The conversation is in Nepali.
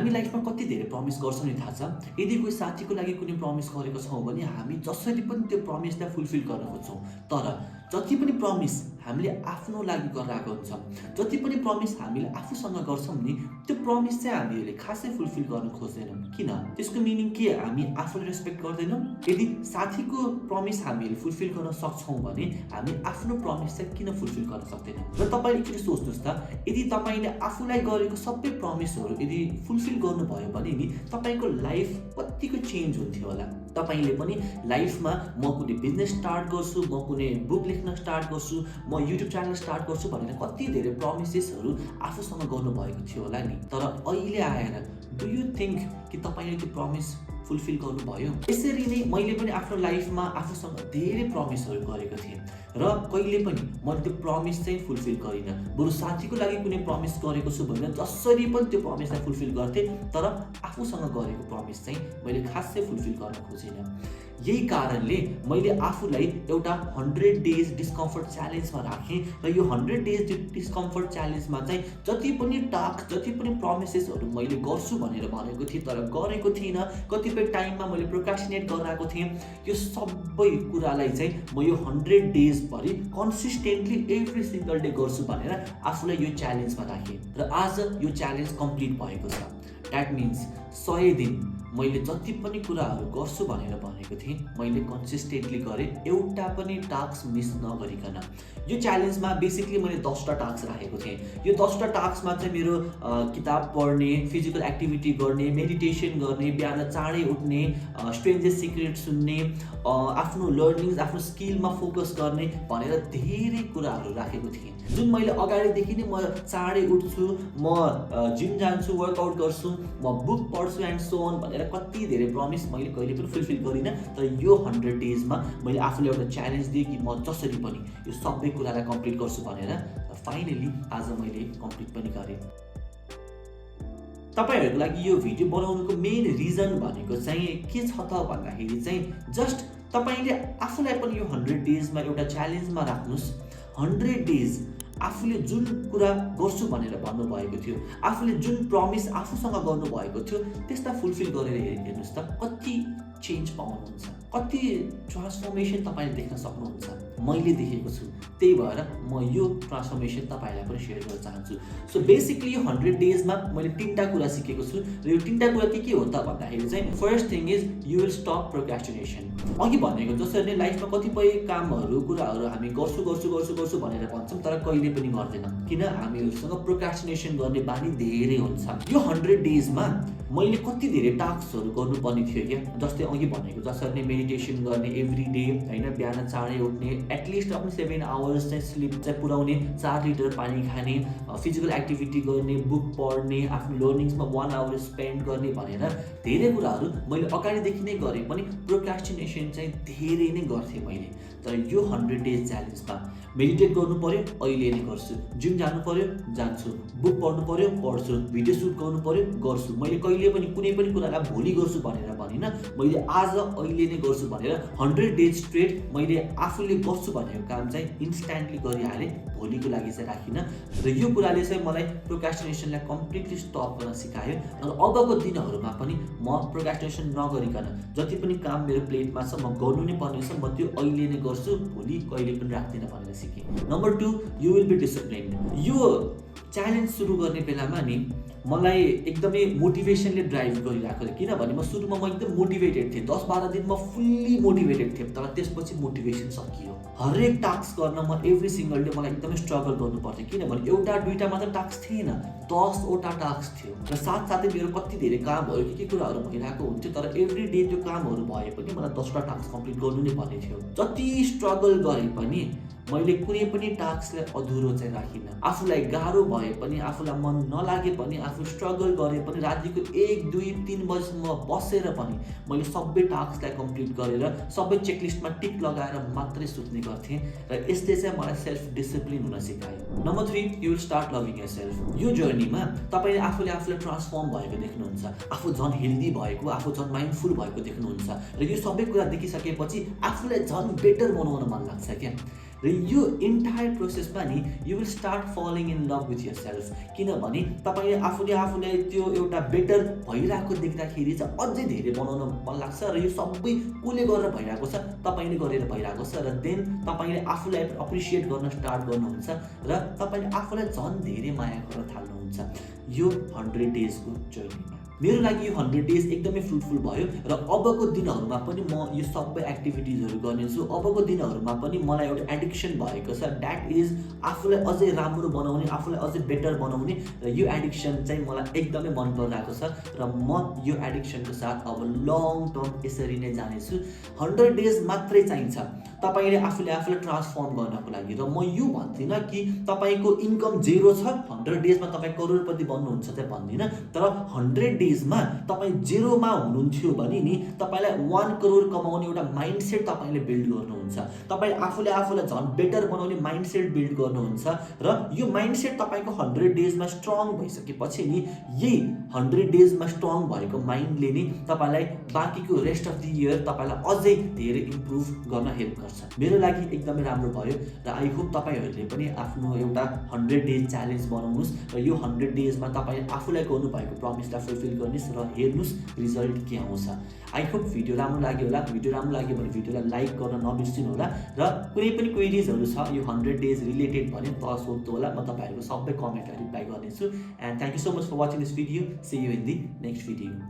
हामी लाइफमा कति धेरै प्रमिस गर्छौँ नि थाहा छ। यदि कोही साथीको लागि कुनै प्रमिस गरेको छौँ भने हामी जसरी पनि त्यो प्रमिसलाई फुलफिल गर्न खोज्छौँ, तर जति पनि प्रमिस हामीले आफ्नो लागि गराएको हुन्छ, जति पनि प्रमिस हामीले आफूसँग गर्छौँ नि, त्यो प्रमिस चाहिँ हामीले खासै फुलफिल गर्न खोज्दैनौँ। किन? त्यसको मिनिङ के? हामी आफूलाई रेस्पेक्ट गर्दैनौँ। यदि साथीको प्रमिस हामीले फुलफिल गर्न सक्छौँ भने हामी आफ्नो प्रमिस चाहिँ किन फुलफिल गर्न सक्दैनौँ? र तपाईँले एकचोटि सोच्नुहोस् त, यदि तपाईँले आफूलाई गरेको सबै प्रमिसहरू यदि फुलफिल गर्नुभयो भने नि तपाईँको लाइफ कतिको चेन्ज हुन्थ्यो होला। तपाईँले पनि लाइफमा म कुनै बिजनेस स्टार्ट गर्छु, म कुनै बुक लेख्न स्टार्ट गर्छु, म युट्युब च्यानल स्टार्ट गर्छु भनेर कति धेरै प्रमिसेसहरू आफूसँग गर्नुभएको थियो होला नि। तर अहिले आएर डु यु थिङ्क कि तपाईँले त्यो प्रमिस फुलफिल गर्नुभयो? यसरी नै मैले पनि आफ्नो लाइफमा आफूसँग धेरै प्रमिसहरू गरेको थिएँ र कहिले पनि मैले त्यो प्रमिस चाहिँ फुलफिल गरिनँ। बरु साथीको लागि कुनै प्रमिस गरेको छु भने जसरी पनि त्यो प्रमिसलाई फुलफिल गर्थेँ, तर आफूसँग गरेको प्रमिस चाहिँ मैले खासै फुलफिल गर्न खोजिनँ। यही कारणले मैले आफूलाई एउटा 100 डेज डिस्कम्फर्ट च्यालेन्जमा राखेँ र यो 100 डेज डिस्कम्फर्ट च्यालेन्जमा चाहिँ जति पनि टास्क, जति पनि प्रमिसेसहरू मैले गर्छु भनेर भनेको थिएँ तर गरेको थिइनँ, कतिपय टाइममा मैले प्रोक्रास्टिनेट गरिरहेको थिएँ, यो सबै कुरालाई चाहिँ म यो 100 डेजभरि कन्सिस्टेन्टली एभ्री सिङ्गल डे गर्छु भनेर आफूलाई यो च्यालेन्जमा राखेँ र आज यो च्यालेन्ज कम्प्लिट भएको छ। द्याट मिन्स 100 दिन मैले जति पनि कुराहरू गर्छु भनेर भनेको थिएँ मैले कन्सिस्टेन्टली गरेँ, एउटा पनि टास्क मिस नगरिकन। यो च्यालेन्जमा बेसिकली मैले 10टा टास्क राखेको थिएँ। यो 10टा टास्कमा चाहिँ मेरो किताब पढ्ने, फिजिकल एक्टिभिटी गर्ने, मेडिटेसन गर्ने, बिहान चाँडै उठ्ने, स्ट्रेन्जेस सिक्रेट सुन्ने, आफ्नो लर्निङ्स, आफ्नो स्किलमा फोकस गर्ने भनेर धेरै कुराहरू राखेको थिएँ। जुन मैले अगाडिदेखि नै म चाँडै उठ्छु, म जिम जान्छु, वर्कआउट गर्छु, म बुक पढ्छु एन्ड सो अन भनेर कति धेरै प्रमिस मैले कहिले पनि फुलफिल गरिनँ। तर यो 100 डेजमा मैले आफूलाई एउटा च्यालेन्ज दिएँ कि म जसरी पनि यो सबै कुरालाई कम्प्लिट गर्छु भनेर। फाइनली आज मैले कम्प्लिट पनि गरेँ। तपाईँहरूको लागि यो भिडियो बनाउनुको मेन रिजन भनेको चाहिँ के छ त भन्दाखेरि चाहिँ जस्ट तपाईँले आफूलाई पनि यो 100 डेजमा एउटा च्यालेन्जमा राख्नुहोस्। 100 डेज आफूले जुन कुरा गर्छु भनेर भन्नुभएको थियो, आफूले जुन प्रमिस आफूसँग गर्नुभएको थियो त्यसलाई फुलफिल गरेर हेर्नुहोस् त कति चेन्ज पाउनुहुन्छ, कति ट्रान्सफर्मेसन तपाईँले देख्न सक्नुहुन्छ। मैले देखेको छु, त्यही भएर म यो ट्रान्सफर्मेसन तपाईँलाई पनि सेयर गर्न चाहन्छु। सो बेसिकली यो 100 डेजमा मैले 3टा कुरा सिकेको छु र यो 3टा कुरा के हो त भन्दाखेरि चाहिँ first thing is you will stop procrastination. अघि भनेको जसरी नै लाइफमा कतिपय कामहरू, कुराहरू हामी गर्छु भनेर भन्छौँ तर कहिले पनि गर्दैनौँ। किन? हामीहरूसँग प्रोक्रास्टिनेसन गर्ने बानी धेरै हुन्छ। यो 100 डेजमा मैले कति धेरै टास्कहरू गर्नुपर्ने थियो क्या, जस्तै अघि भनेको जसरी नै मेडिटेसन गर्ने एभ्री डे होइन, बिहान चाँडै उठ्ने, एटलिस्ट आफ्नो 7 आवर्स चाहिँ स्लिप चाहिँ पुऱ्याउने, 4 लिटर पानी खाने, फिजिकल एक्टिभिटी गर्ने, बुक पढ्ने, आफ्नो लर्निङ्समा 1 आवर स्पेन्ड गर्ने भनेर धेरै कुराहरू मैले अगाडिदेखि नै गरेँ पनि प्रोक्रास्टिनेसन चाहिँ धेरै नै गर्थेँ मैले। तर यो 100 डेज च्यालेन्जमा मेडिटेट गर्नु पर्यो, अहिले नै गर्छु, जिम जानु पर्यो, जान्छु, बुक पढ्नु पर्यो, पढ्छु, भिडियो सुट गर्नु पर्यो, गर्छु। मैले कहिले पनि कुनै पनि कुरालाई भोलि गर्छु भनेर भनिनँ, मैले आज अहिले नै गर्छु भनेर 100 डेज स्ट्रेट मैले आफूले गर्छु भनेको काम चाहिँ इन्स्ट्यान्टली गरिहालेँ, भोलिको लागि चाहिँ राखिनँ। र यो कुराले चाहिँ मलाई प्रोक्रास्टिनेसनलाई कम्प्लिटली स्टप गर्न सिकायो। र अबको दिनहरूमा पनि म प्रोक्रास्टिनेसन नगरिकन जति पनि काम मेरो प्लेटमा छ म गर्नु नै पर्ने छ, म त्यो अहिले नै गर्छु, भोलि कहिले पनि राख्दिनँ भनेर सिकेँ। Number 2, you will be disciplined. यो च्यालेन्ज सुरु गर्ने बेलामा नि मलाई एकदमै मोटिभेसनले ड्राइभ गरिरहेको थियो। किनभने म सुरुमा एकदम मोटिभेटेड थिएँ, 10-12 दिन म फुल्ली मोटिभेटेड थिएँ, तर त्यसपछि मोटिभेसन सकियो। हरेक टास्क गर्न म एभ्री सिङ्गल डे मलाई एकदमै स्ट्रगल गर्नु पर्थ्यो, किनभने एउटा दुईटा मात्र टास्क थिएन, 10वटा टास्क थियो र साथसाथै मेरो कति धेरै कामहरू के कुराहरू भइरहेको हुन्थ्यो। तर एभ्री डे त्यो कामहरू भए पनि मलाई 10वटा टास्क कम्प्लिट गर्नु नै पर्ने थियो। जति स्ट्रगल गरे पनि मैले कुनै पनि टास्कलाई अधुरो चाहिँ राखिनँ। आफूलाई गाह्रो भए पनि, आफूलाई मन नलागे पनि, आफू स्ट्रगल गरे पनि, रातिको 1, 2, 3 बजीसम्म बसेर पनि मैले सबै टास्कलाई कम्प्लिट गरेर सबै चेकलिस्टमा टिक लगाएर मात्रै सुत्ने गर्थेँ र यसले चाहिँ मलाई सेल्फ डिसिप्लिन हुन सिकायो। Number 3, you will start loving yourself. यो जर्नीमा तपाईँले आफूलाई ट्रान्सफर्म भएको देख्नुहुन्छ, आफू झन् हेल्दी भएको, आफू झन् माइन्डफुल भएको देख्नुहुन्छ र यो सबै कुरा देखिसकेपछि आफूलाई झन् बेटर बनाउन मन लाग्छ क्या। र यो इन्टायर प्रोसेसमा नि you will start falling in love with yourself. किनभने तपाईँले आफूलाई त्यो एउटा बेटर भइरहेको देख्दाखेरि चाहिँ अझै धेरै बनाउन मन लाग्छ र यो सबै कसले गरेर भइरहेको छ, तपाईँले गरेर भइरहेको छ। र देन तपाईँले आफूलाई एप्रिसिएट गर्न स्टार्ट गर्नुहुन्छ र तपाईँले आफूलाई झन् धेरै माया गर्न थाल्नुहुन्छ यो 100 डेजको जर्नीमा। मेरो लागि यो 100 डेज एकदमै फ्रुटफुल भयो र अबको दिनहरूमा पनि म यो सबै एक्टिभिटिजहरू गर्नेछु। अबको दिनहरूमा पनि मलाई एउटा एडिक्सन भएको छ, द्याट इज आफूलाई अझै राम्रो बनाउने, आफूलाई अझै बेटर बनाउने। र यो एडिक्सन चाहिँ मलाई एकदमै मन परिरहेको छ र म यो एडिक्सनको साथ अब लङ टर्म यसरी नै जानेछु। 100 डेज मात्रै चाहिन्छ तपाईँले आफूलाई ट्रान्सफर्म गर्नको लागि। र म यो भन्दिनँ कि तपाईँको इन्कम जेरो छ 100 डेजमा तपाईँ करोडपति बन्नुहुन्छ चाहिँ भन्दिनँ, तर 100 डेजमा तपाईँ जेरोमा हुनुहुन्थ्यो भने नि तपाईँलाई 1 करोड कमाउने एउटा माइन्डसेट तपाईँले बिल्ड गर्नुहुन्छ। तपाईँ आफूलाई झन् बेटर बनाउने माइन्डसेट बिल्ड गर्नुहुन्छ र यो माइन्डसेट तपाईँको 100 डेजमा स्ट्रङ भइसकेपछि नि यही 100 डेजमा स्ट्रङ भएको माइन्डले नि तपाईँलाई बाँकीको रेस्ट अफ द इयर तपाईँलाई अझै धेरै इम्प्रुभ गर्न हेल्प गर्छ। मेरो लागि एकदमै राम्रो भयो र आई होप तपाईँहरूले पनि आफ्नो एउटा 100 डेज च्यालेन्ज बनाउनुहोस् र यो 100 डेजमा तपाईँ आफूलाई गर्नुभएको प्रमिसलाई फुलफिल गर्नुहोस् र हेर्नुहोस् रिजल्ट के आउँछ। आई होप भिडियो राम्रो लाग्यो होला। भिडियो राम्रो लाग्यो भने भिडियोलाई लाइक गर्न नबिर्सिनु होला र कुनै पनि क्वेरिजहरू छ यो 100 डेज रिलेटेड भने तल सोध्नु होला, म तपाईँहरूको सबै कमेन्टलाई रिप्लाई गर्नेछु। And thank you so much for watching this video. See you in the next video.